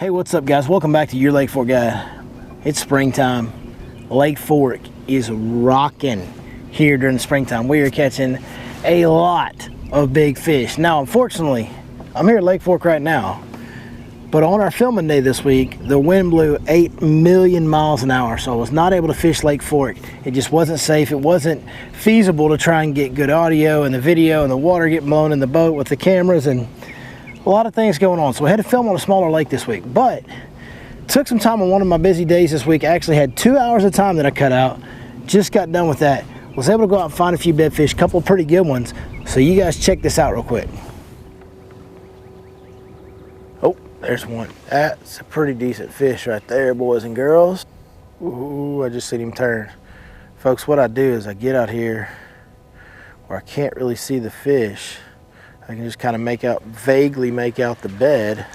Hey, what's up guys? Welcome back to your Lake Fork Guide. It's springtime. Lake Fork is rocking here during the springtime. We are catching a lot of big fish. Now, unfortunately, I'm here at Lake Fork right now, but on our filming day this week, the wind blew 8 million miles an hour, so I was not able to fish Lake Fork. It just wasn't safe. It wasn't feasible to try and get good audio and the video and the water getting blown in the boat with the cameras and a lot of things going on. So we had to film on a smaller lake this week, but took some time on one of my busy days this week. I actually had 2 hours of time that I cut out. Just got done with that. Was able to go out and find a few bed fish, a couple of pretty good ones. So you guys check this out real quick. Oh, there's one. That's a pretty decent fish right there, boys and girls. Ooh, I just seen him turn. Folks, what I do is I get out here where I can't really see the fish. I can just kind of vaguely make out the bed.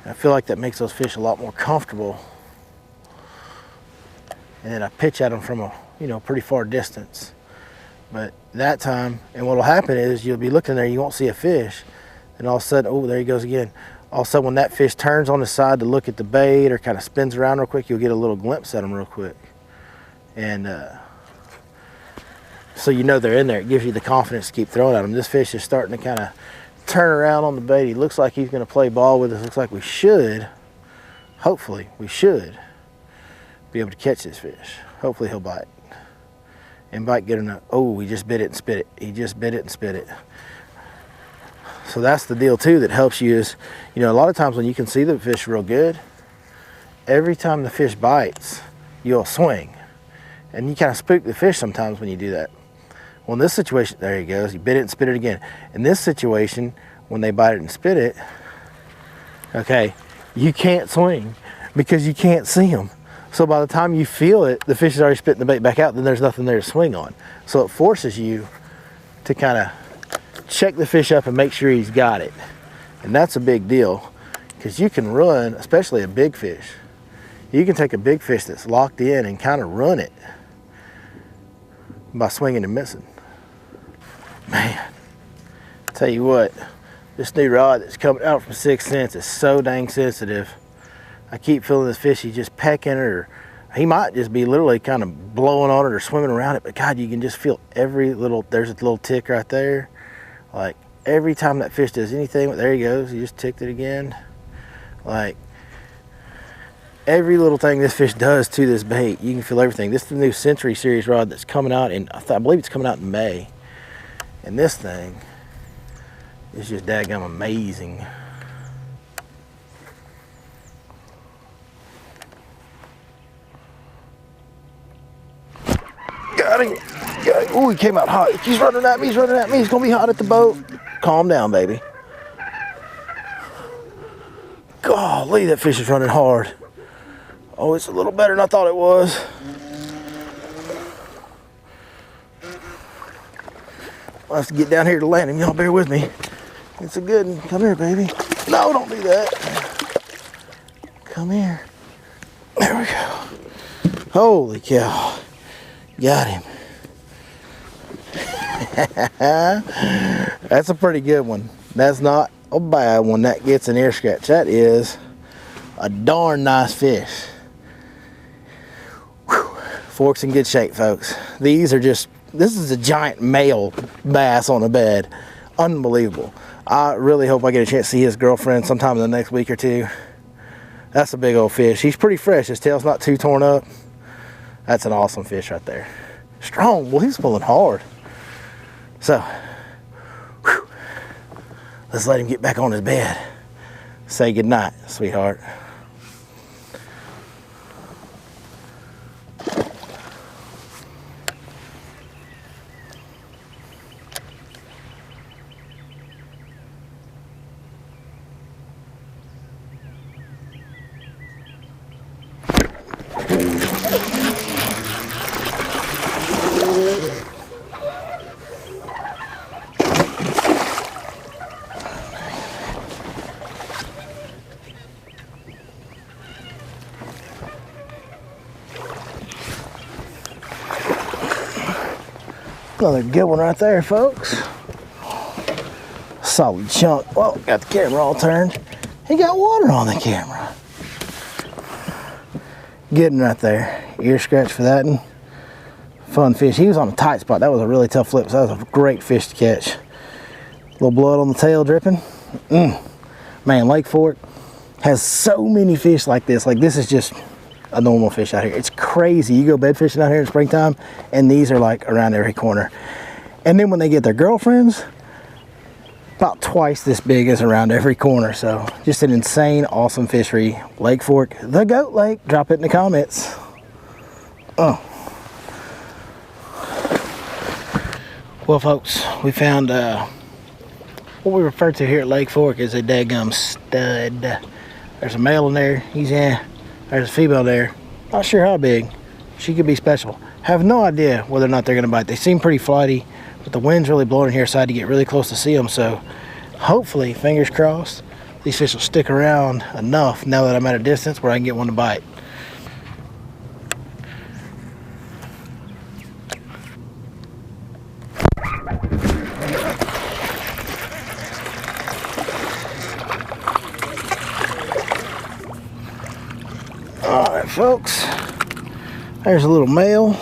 I feel like that makes those fish a lot more comfortable. And then I pitch at them from a, pretty far distance. But that time, and what'll happen is you'll be looking there, you won't see a fish. And all of a sudden, oh, there he goes again. All of a sudden when that fish turns on the side to look at the bait or kind of spins around real quick, you'll get a little glimpse at them real quick. And so they're in there. It gives you the confidence to keep throwing at them. This fish is starting to kind of turn around on the bait. He looks like he's going to play ball with us. Looks like we should, hopefully, we should be able to catch this fish. Hopefully he'll bite. And bite good enough. Oh, he just bit it and spit it. He just bit it and spit it. So that's the deal too that helps you is, a lot of times when you can see the fish real good, every time the fish bites, you'll swing. And you kind of spook the fish sometimes when you do that. Well, in this situation, there he goes. He bit it and spit it again. In this situation, when they bite it and spit it, okay, you can't swing because you can't see them. So by the time you feel it, the fish is already spitting the bait back out, then there's nothing there to swing on. So it forces you to kind of check the fish up and make sure he's got it. And that's a big deal because you can run, especially a big fish. You can take a big fish that's locked in and kind of run it by swinging and missing. Man, tell you what, this new rod that's coming out from 6th Sense is so dang sensitive. I keep feeling this fish, he's just pecking it, or he might just be literally kind of blowing on it or swimming around it, but God, you can just feel there's a little tick right there. Like every time that fish does anything, there he goes, he just ticked it again. Like every little thing this fish does to this bait, you can feel everything. This is the new Century Series rod that's coming out in, I believe it's coming out in May. And this thing is just daggum amazing. Got him. Oh, he came out hot. He's running at me, he's running at me. He's gonna be hot at the boat. Calm down, baby. Golly, that fish is running hard. Oh, it's a little better than I thought it was. I'll have to get down here to land him. Y'all bear with me. It's a good one. Come here, baby. No, don't do that. Come here. There we go. Holy cow. Got him. That's a pretty good one. That's not a bad one. That gets an ear scratch. That is a darn nice fish. Whew. Fork's in good shape, folks. This is a giant male bass on a bed. Unbelievable. I really hope I get a chance to see his girlfriend sometime in the next week or two. That's a big old fish. He's pretty fresh. His tail's not too torn up. That's an awesome fish right there. Strong. Well, he's pulling hard. So, whew, let's let him get back on his bed. Say goodnight, sweetheart. Another good one right there, folks. Solid chunk. Well, got the camera all turned. He got water on the camera. Getting right there. Ear scratch for that one. Fun fish. He was on a tight spot. That was a really tough flip, so that was a great fish to catch. Little blood on the tail dripping. Man, Lake Fork has so many fish like this. Like, this is just a normal fish out here. It's crazy. You go bed fishing out here in springtime, and these are like around every corner. And then when they get their girlfriends, about twice this big as around every corner. So just an insane, awesome fishery. Lake Fork, the Goat Lake. Drop it in the comments. Oh. Well, folks, we found what we refer to here at Lake Fork as a daggum stud. There's a male in there. He's in. There's a female there. Not sure how big. She could be special. Have no idea whether or not they're going to bite. They seem pretty flighty. But the wind's really blowing here side to get really close to see them, so hopefully, fingers crossed, these fish will stick around enough now that I'm at a distance where I can get one to bite. All right, folks, there's a little male.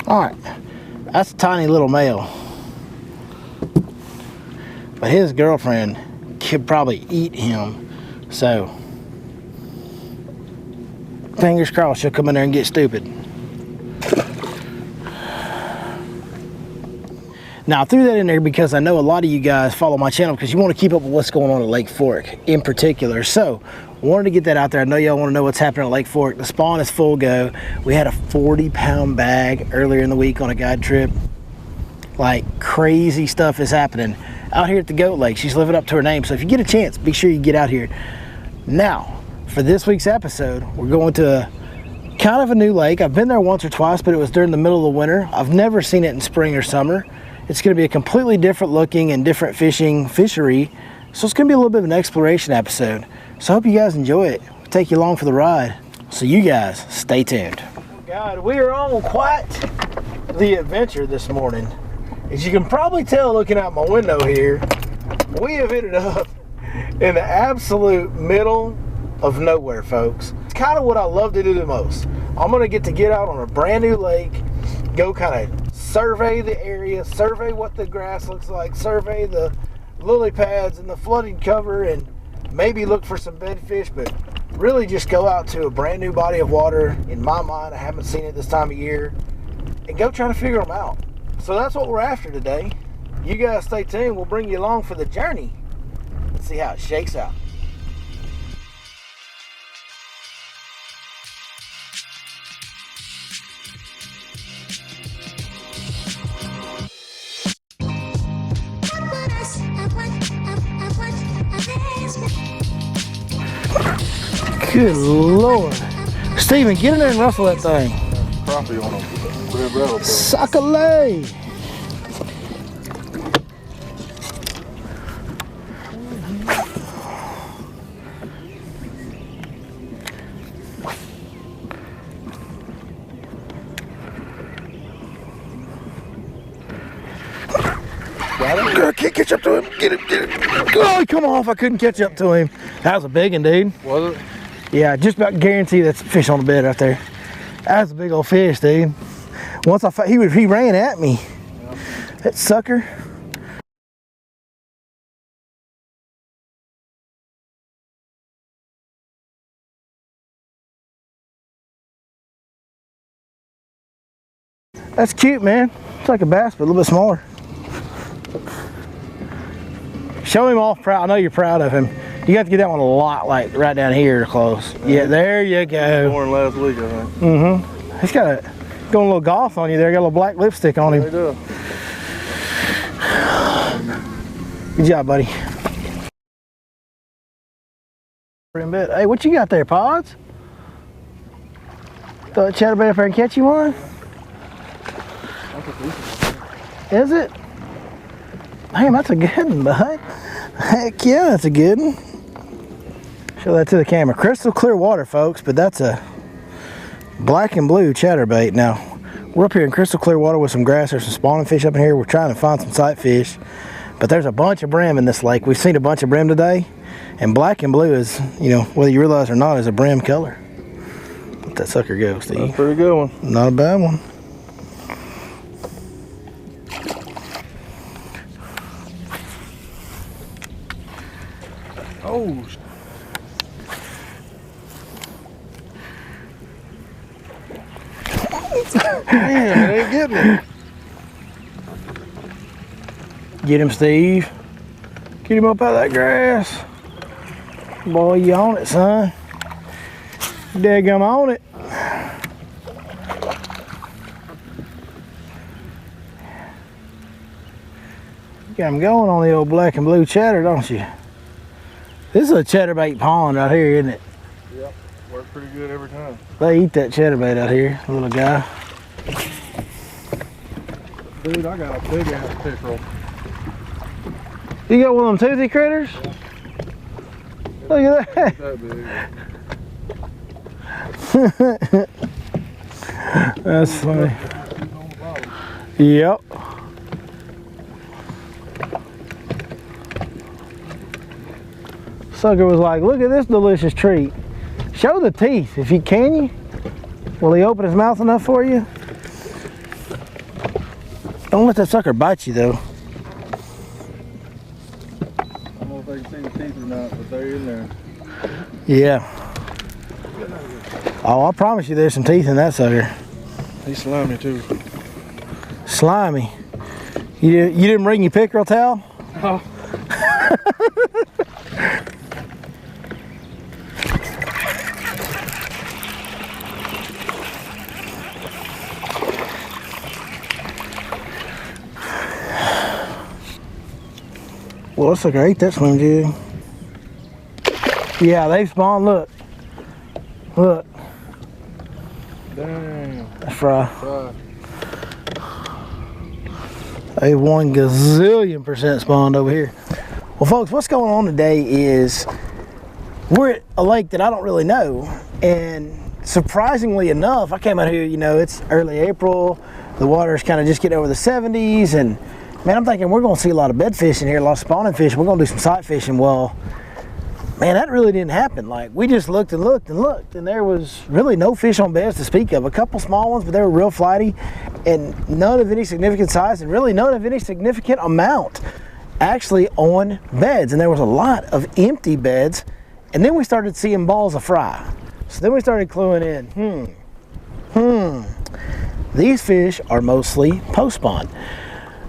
All right. That's a tiny little male, but his girlfriend could probably eat him, so fingers crossed she'll come in there and get stupid. Now I threw that in there because I know a lot of you guys follow my channel because you want to keep up with what's going on at Lake Fork in particular, so wanted to get that out there. I know y'all want to know what's happening at Lake Fork. The spawn is full go. We had a 40-pound bag earlier in the week on a guide trip. Like, crazy stuff is happening out here at the Goat Lake. She's living up to her name, so if you get a chance, be sure you get out here. Now, for this week's episode, we're going to kind of a new lake. I've been there once or twice, but it was during the middle of the winter. I've never seen it in spring or summer. It's going to be a completely different looking and different fishery, so it's going to be a little bit of an exploration episode. So I hope you guys enjoy it. We'll take you along for the ride. So you guys, stay tuned. Oh God, we are on quite the adventure this morning. As you can probably tell looking out my window here, we have ended up in the absolute middle of nowhere, folks. It's kind of what I love to do the most. I'm gonna get out on a brand new lake, go kind of survey the area, survey what the grass looks like, survey the lily pads and the flooding cover, and maybe look for some bedfish, but really just go out to a brand new body of water. In my mind, I haven't seen it this time of year, and go try to figure them out. So that's what we're after today. You guys stay tuned. We'll bring you along for the journey. Let's see how it shakes out. Good Lord. Steven, get in there and rustle that thing. Crappie on them. Suck-a-lay. I can't catch up to him. Get him, get him. Oh, he come off. I couldn't catch up to him. That was a big one, dude. Was it? Yeah, just about guarantee that's a fish on the bed right there. That's a big old fish, dude. Once he ran at me. Yeah. That sucker. That's cute, man. It's like a bass, but a little bit smaller. Show him off proud. I know you're proud of him. You got to get that one a lot, like right down here close. Yeah, there you go. More than last week, I think. Mm-hmm. He's got going a little golf on you there. Got a little black lipstick on him. He does. Good job, buddy. Hey, what you got there, Pods? Throw that chatterbait up there and catch you one? Is it? Damn, that's a good one, bud. Heck yeah, that's a good one. Show that to the camera. Crystal clear water, folks, but that's a black and blue chatterbait. Now, we're up here in crystal clear water with some grass. There's some spawning fish up in here. We're trying to find some sight fish, but there's a bunch of brim in this lake. We've seen a bunch of brim today, And black and blue is, you know, whether you realize it or not, is a brim color. Let that sucker go, Steve. That's a pretty good one. Not a bad one. Oh. Man, it ain't getting it. Get him, Steve. Get him up out of that grass. Boy, you on it, son. Daggum on it. You got him going on the old black and blue chatter, don't you? This is a chatterbait pond right here, isn't it? Yep, works pretty good every time. They eat that chatterbait out here, little guy. Dude, I got a big ass pickerel. You got one of them toothy critters? Yeah. Look at that. That big. That's funny. Yep. Sucker was like, look at this delicious treat. Show the teeth if you can. You? Will he open his mouth enough for you? Don't let that sucker bite you though. I don't know if they can see the teeth or not, but they're in there. Yeah. Oh, I promise you there's some teeth in that sucker. He's slimy too. Slimy. You didn't bring your pickerel towel? Oh. Well, this sucker ate that swim jig. Yeah, they've spawned. Look. Look. Damn. That's fry. Fry. They 1 gazillion% spawned over here. Well, folks, what's going on today is we're at a lake that I don't really know. And surprisingly enough, I came out here, you know, it's early April. The water's kind of just getting over the 70s. And man, I'm thinking we're going to see a lot of bed fishing here, a lot of spawning fishing. We're going to do some sight fishing. Well, man, that really didn't happen. Like, we just looked and looked and looked, and there was really no fish on beds to speak of. A couple small ones, but they were real flighty, and none of any significant size, and really none of any significant amount actually on beds. And there was a lot of empty beds, and then we started seeing balls of fry. So then we started cluing in, these fish are mostly post-spawn.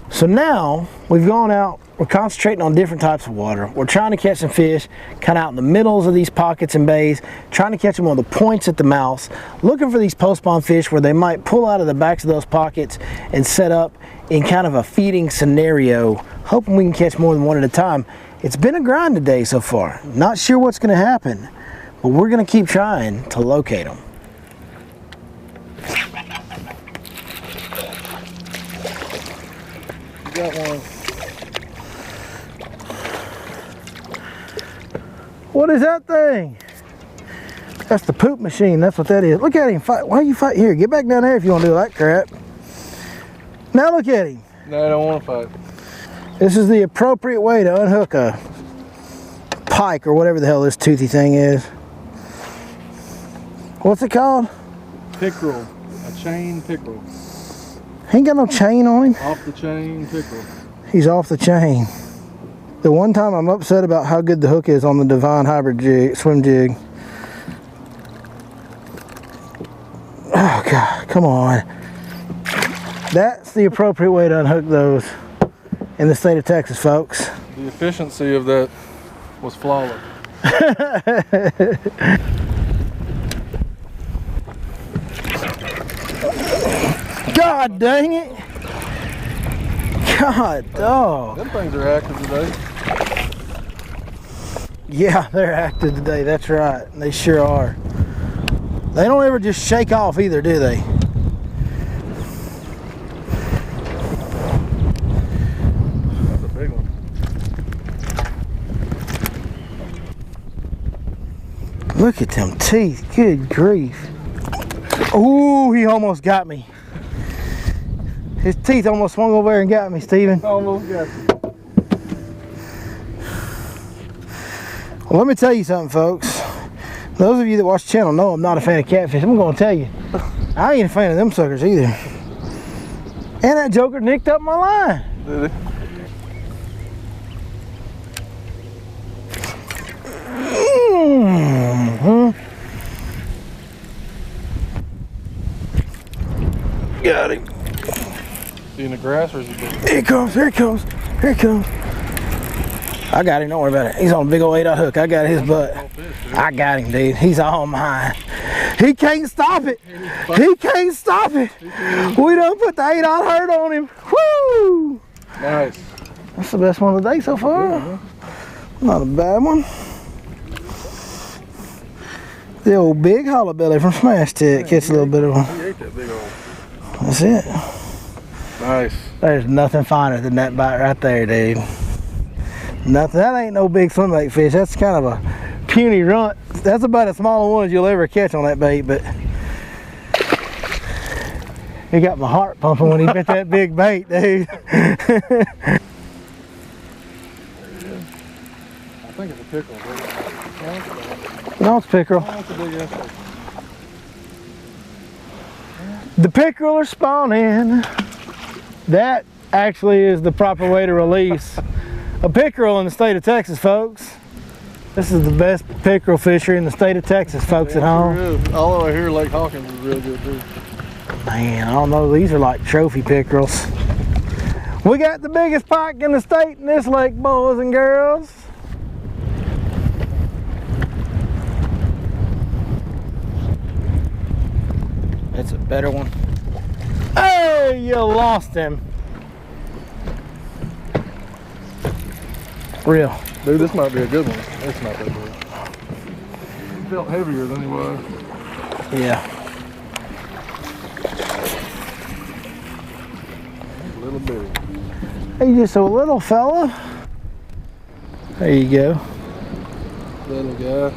So now we've gone out, we're concentrating on different types of water. We're trying to catch some fish kind of out in the middles of these pockets and bays, trying to catch them on the points at the mouths, looking for these post-spawn fish where they might pull out of the backs of those pockets and set up in kind of a feeding scenario, hoping we can catch more than one at a time. It's been a grind today so far. Not sure what's going to happen, but we're going to keep trying to locate them. Got one. What is that thing? That's the poop machine. That's what that is. Look at him fight. Why are you fighting here? Get back down there if you want to do that crap. Now look at him. No, I don't want to fight. This is the appropriate way to unhook a pike or whatever the hell this toothy thing is. What's it called? Pickerel. A chain pickerel. He ain't got no chain on him. Off the chain pickerel. He's off the chain. The one time I'm upset about how good the hook is on the Divine Hybrid jig, swim jig. Oh God, come on. That's the appropriate way to unhook those in the state of Texas, folks. The efficiency of that was flawless. God dang it. God, oh. Them things are active today. Yeah, they're active today, that's right. They sure are. They don't ever just shake off either, do they? That's a big one. Look at them teeth, good grief. Ooh, he almost got me. His teeth almost swung over there and got me, Steven. Almost got you. Well, let me tell you something, folks. Those of you that watch the channel know I'm not a fan of catfish. I'm going to tell you, I ain't a fan of them suckers either. And that joker nicked up my line. Did he? Got him. Is he in the grass or is he big? Here he comes, here he comes, here he comes. I got him, don't worry about it. He's on a big old 8-aught hook. I got his butt. I got him, dude. He's all mine. He can't stop it. He can't stop it. We done put the 8-aught hurt on him. Woo! Nice. That's the best one of the day so far. Not a bad one. The old big hollow belly from Smash Tech. Catch a little bit of one. He ate that big old. That's it. Nice. There's nothing finer than that bite right there, dude. Nothing. That ain't no big swimbait fish. That's kind of a puny runt. That's about as small a one as you'll ever catch on that bait, but he got my heart pumping when he bit that big bait, dude. I think it's a pickerel. No, it's pickerel. Oh, it's a big ass. The pickerel are spawning. That actually is the proper way to release a pickerel in the state of Texas, folks. This is the best pickerel fishery in the state of Texas, folks at home. Sure is. Although I hear Lake Hawkins is real good too. Man, I don't know. These are like trophy pickerels. We got the biggest pike in the state in this lake, boys and girls. That's a better one. Hey, you lost him. Real. Dude, this might be a good one. It's not that big. He felt heavier than he was. Yeah. A little bit. Hey, just a little fella. There you go. Little guy.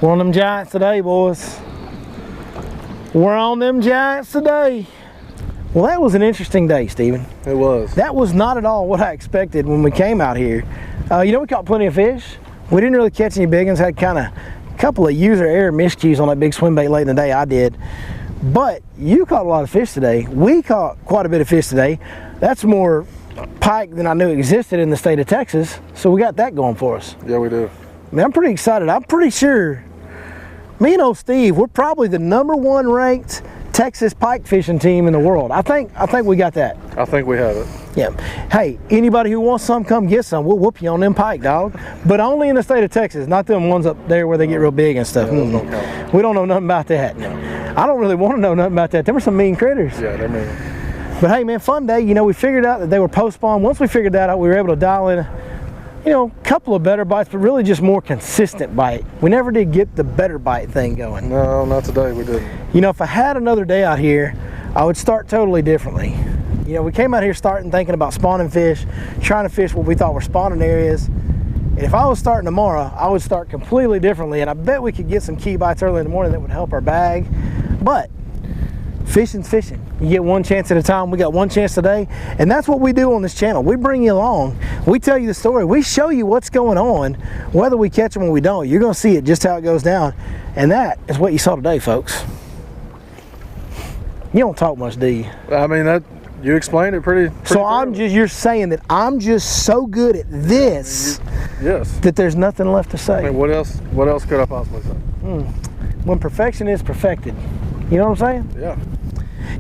One of them giants today, boys. We're on them giants today. Well, that was an interesting day, Stephen. It was. That was not at all what I expected when we came out here. You know, we caught plenty of fish. We didn't really catch any big ones. Had kind of a couple of user error miscues on that big swim bait late in the day. I did. But you caught a lot of fish today. We caught quite a bit of fish today. That's more pike than I knew existed in the state of Texas. So we got that going for us. Yeah, we do. Man, I'm pretty excited. I'm pretty sure me and old Steve, we're probably the #1 ranked Texas pike fishing team in the world. I think we got that. I think we have it. Yeah. Hey, anybody who wants some, come get some. We'll whoop you on them pike, dog. But only in the state of Texas, not them ones up there where they get real big and stuff. Yeah, don't count. We don't know nothing about that. No. I don't really want to know nothing about that. Them are some mean critters. Yeah, they're mean. But hey, man, fun day. You know, we figured out that they were post-spawn. Once we figured that out, we were able to dial in, you know, a couple of better bites, but really just more consistent bite. We never did get the better bite thing going. No, not today. We didn't. You know, if I had another day out here, I would start totally differently. You know, we came out here thinking about spawning fish, trying to fish what we thought were spawning areas. And if I was starting tomorrow, I would start completely differently. And I bet we could get some key bites early in the morning that would help our bag. But fishing's fishing. You get one chance at a time. We got one chance today. And that's what we do on this channel. We bring you along. We tell you the story. We show you what's going on, whether we catch them or we don't. You're going to see it just how it goes down. And that is what you saw today, folks. You don't talk much, do you? I mean, you explained it pretty so thoroughly. you're saying that I'm just so good at this Yes. that there's nothing left to say. I mean, what else could I possibly say? When perfection is perfected. You know what I'm saying? Yeah.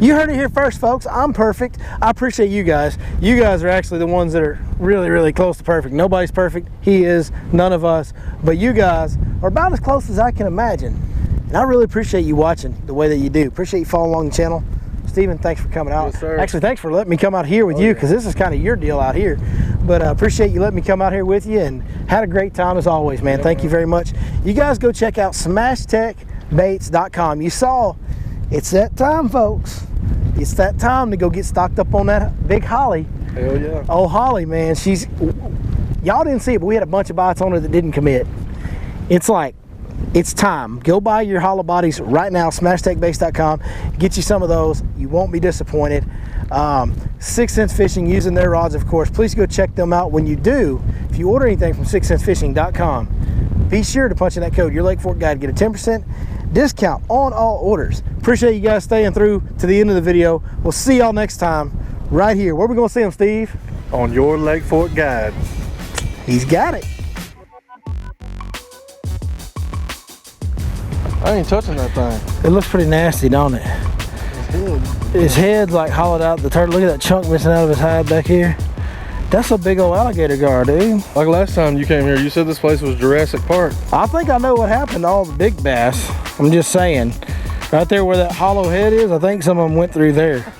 You heard it here first, folks. I'm perfect. I appreciate you guys. You guys are actually the ones that are really, really close to perfect. Nobody's perfect. He is. None of us. But you guys are about as close as I can imagine. And I really appreciate you watching the way that you do. Appreciate you following along the channel. Stephen, thanks for coming out. Yes, sir. Actually, thanks for letting me come out here with you, because this is kind of your deal out here. But I appreciate you letting me come out here with you, and had a great time as always, man. Yeah, Thank you very much. You guys go check out SmashTechBaits.com. You saw it's that time, folks. It's that time to go get stocked up on that big Holly. Hell yeah. Oh, Holly, man. Y'all didn't see it, but we had a bunch of bites on her that didn't commit. It's like, it's time. Go buy your hollow bodies right now, SmashTechBaits.com. Get you some of those. You won't be disappointed. 6 Sense Fishing, using their rods, of course. Please go check them out. When you do, if you order anything from 6sensefishing.com, be sure to punch in that code, Your Lake Fork Guide, get a 10% discount on all orders. Appreciate you guys staying through to the end of the video. We'll see y'all next time right here. Where we gonna see him, Steve? On Your Lake Fork Guide. He's got it. I ain't touching that thing. It looks pretty nasty, don't it? His head's like hollowed out. The turtle, look at that chunk missing out of his hide back here. That's a big old alligator gar, dude. Like last time you came here, you said this place was Jurassic Park. I think I know what happened to all the big bass. I'm just saying. Right there where that hollow head is, I think some of them went through there.